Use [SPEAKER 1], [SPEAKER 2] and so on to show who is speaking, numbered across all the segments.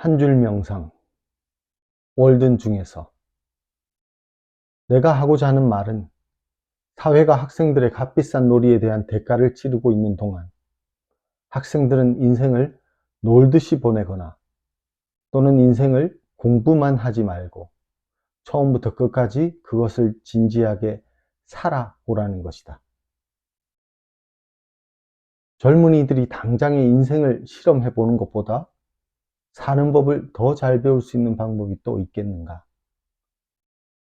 [SPEAKER 1] 한 줄 명상, 월든 중에서 내가 하고자 하는 말은 사회가 학생들의 값비싼 놀이에 대한 대가를 치르고 있는 동안 학생들은 인생을 놀듯이 보내거나 또는 인생을 공부만 하지 말고 처음부터 끝까지 그것을 진지하게 살아보라는 것이다. 젊은이들이 당장의 인생을 실험해보는 것보다 사는 법을 더 잘 배울 수 있는 방법이 또 있겠는가?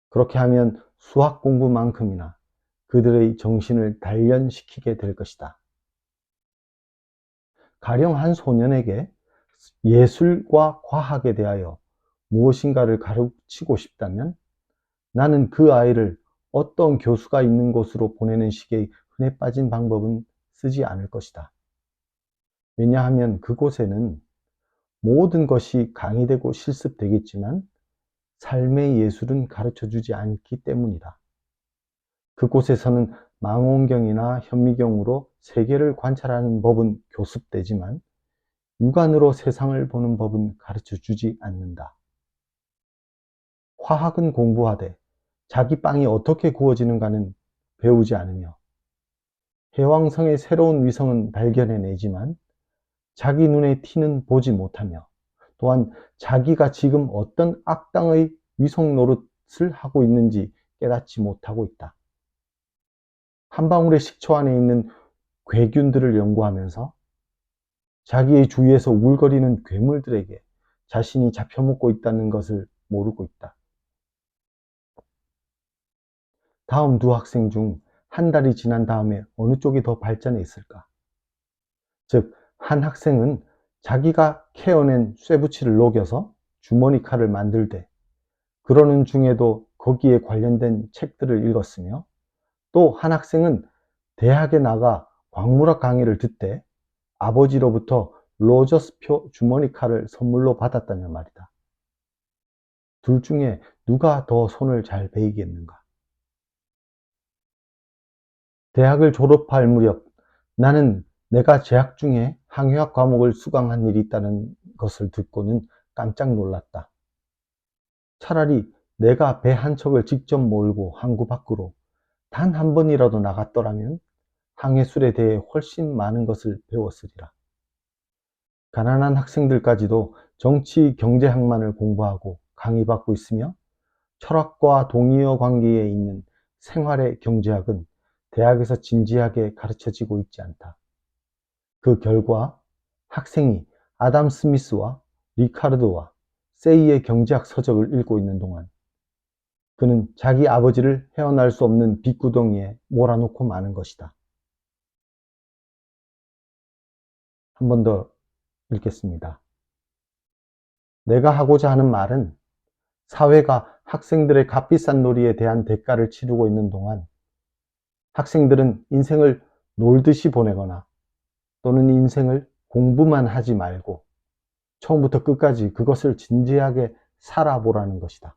[SPEAKER 1] 그렇게 하면 수학 공부만큼이나 그들의 정신을 단련시키게 될 것이다. 가령 한 소년에게 예술과 과학에 대하여 무엇인가를 가르치고 싶다면 나는 그 아이를 어떤 교수가 있는 곳으로 보내는 식의 흔해 빠진 방법은 쓰지 않을 것이다. 왜냐하면 그곳에는 모든 것이 강의되고 실습되겠지만 삶의 예술은 가르쳐주지 않기 때문이다. 그곳에서는 망원경이나 현미경으로 세계를 관찰하는 법은 교습되지만 육안으로 세상을 보는 법은 가르쳐주지 않는다. 화학은 공부하되 자기 빵이 어떻게 구워지는가는 배우지 않으며 해왕성의 새로운 위성은 발견해내지만 자기 눈에 티는 보지 못하며 또한 자기가 지금 어떤 악당의 위성 노릇을 하고 있는지 깨닫지 못하고 있다. 한 방울의 식초 안에 있는 괴균들을 연구하면서 자기의 주위에서 우글거리는 괴물들에게 자신이 잡혀먹고 있다는 것을 모르고 있다. 다음 두 학생 중 한 달이 지난 다음에 어느 쪽이 더 발전해 있을까? 즉, 한 학생은 자기가 캐어낸 쇠붙이를 녹여서 주머니 칼을 만들되 그러는 중에도 거기에 관련된 책들을 읽었으며 또 한 학생은 대학에 나가 광물학 강의를 듣되 아버지로부터 로저스표 주머니 칼을 선물로 받았다는 말이다. 둘 중에 누가 더 손을 잘 베이겠는가? 대학을 졸업할 무렵 나는 내가 재학 중에 항해학 과목을 수강한 일이 있다는 것을 듣고는 깜짝 놀랐다. 차라리 내가 배 한 척을 직접 몰고 항구 밖으로 단 한 번이라도 나갔더라면 항해술에 대해 훨씬 많은 것을 배웠으리라. 가난한 학생들까지도 정치 경제학만을 공부하고 강의받고 있으며 철학과 동의어 관계에 있는 생활의 경제학은 대학에서 진지하게 가르쳐지고 있지 않다. 그 결과 학생이 아담 스미스와 리카르도와 세이의 경제학 서적을 읽고 있는 동안 그는 자기 아버지를 헤어날 수 없는 빗구덩이에 몰아놓고 마는 것이다. 한 번 더 읽겠습니다. 내가 하고자 하는 말은 사회가 학생들의 값비싼 놀이에 대한 대가를 치르고 있는 동안 학생들은 인생을 놀듯이 보내거나 또는 인생을 공부만 하지 말고 처음부터 끝까지 그것을 진지하게 살아보라는 것이다.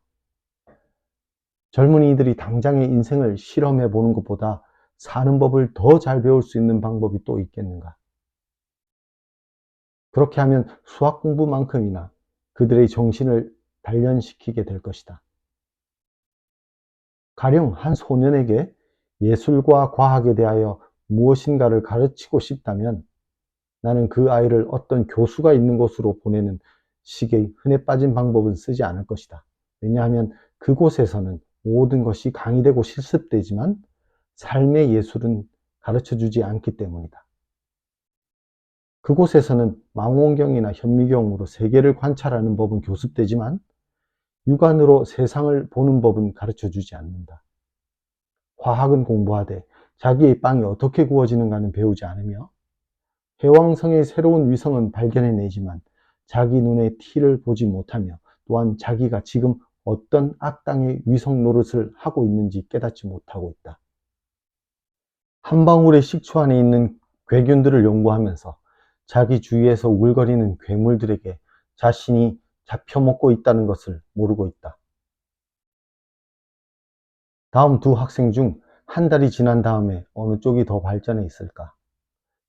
[SPEAKER 1] 젊은이들이 당장의 인생을 실험해 보는 것보다 사는 법을 더 잘 배울 수 있는 방법이 또 있겠는가? 그렇게 하면 수학 공부만큼이나 그들의 정신을 단련시키게 될 것이다. 가령 한 소년에게 예술과 과학에 대하여 무엇인가를 가르치고 싶다면 나는 그 아이를 어떤 교수가 있는 곳으로 보내는 식의 흔해 빠진 방법은 쓰지 않을 것이다. 왜냐하면 그곳에서는 모든 것이 강의되고 실습되지만 삶의 예술은 가르쳐주지 않기 때문이다. 그곳에서는 망원경이나 현미경으로 세계를 관찰하는 법은 교습되지만 육안으로 세상을 보는 법은 가르쳐주지 않는다. 화학은 공부하되 자기의 빵이 어떻게 구워지는가는 배우지 않으며 해왕성의 새로운 위성은 발견해내지만 자기 눈에 티를 보지 못하며 또한 자기가 지금 어떤 악당의 위성 노릇을 하고 있는지 깨닫지 못하고 있다. 한 방울의 식초 안에 있는 괴균들을 연구하면서 자기 주위에서 우글거리는 괴물들에게 자신이 잡혀먹고 있다는 것을 모르고 있다. 다음 두 학생 중 한 달이 지난 다음에 어느 쪽이 더 발전해 있을까?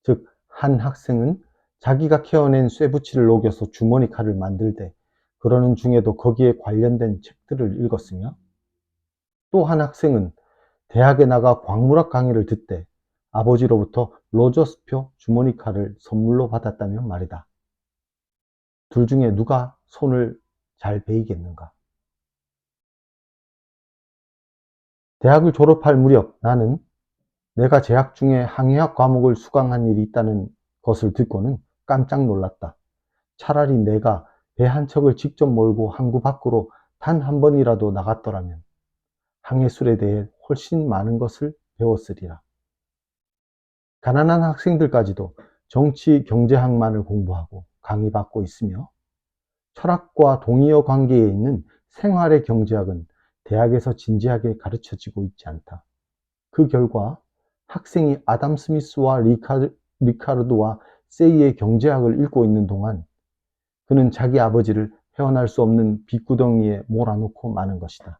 [SPEAKER 1] 즉, 한 학생은 자기가 캐어낸 쇠붙이를 녹여서 주머니 칼을 만들되 그러는 중에도 거기에 관련된 책들을 읽었으며, 또 한 학생은 대학에 나가 광물학 강의를 듣되 아버지로부터 로저스표 주머니 칼을 선물로 받았다면 말이다. 둘 중에 누가 손을 잘 베이겠는가? 대학을 졸업할 무렵 나는 내가 재학 중에 항해학 과목을 수강한 일이 있다는 것을 듣고는 깜짝 놀랐다. 차라리 내가 배 한 척을 직접 몰고 항구 밖으로 단 한 번이라도 나갔더라면 항해술에 대해 훨씬 많은 것을 배웠으리라. 가난한 학생들까지도 정치 경제학만을 공부하고 강의받고 있으며, 철학과 동의어 관계에 있는 생활의 경제학은 대학에서 진지하게 가르쳐지고 있지 않다. 그 결과 학생이 아담 스미스와 리카르도와 세이의 경제학을 읽고 있는 동안 그는 자기 아버지를 헤어날 수 없는 빚구덩이에 몰아넣고 마는 것이다.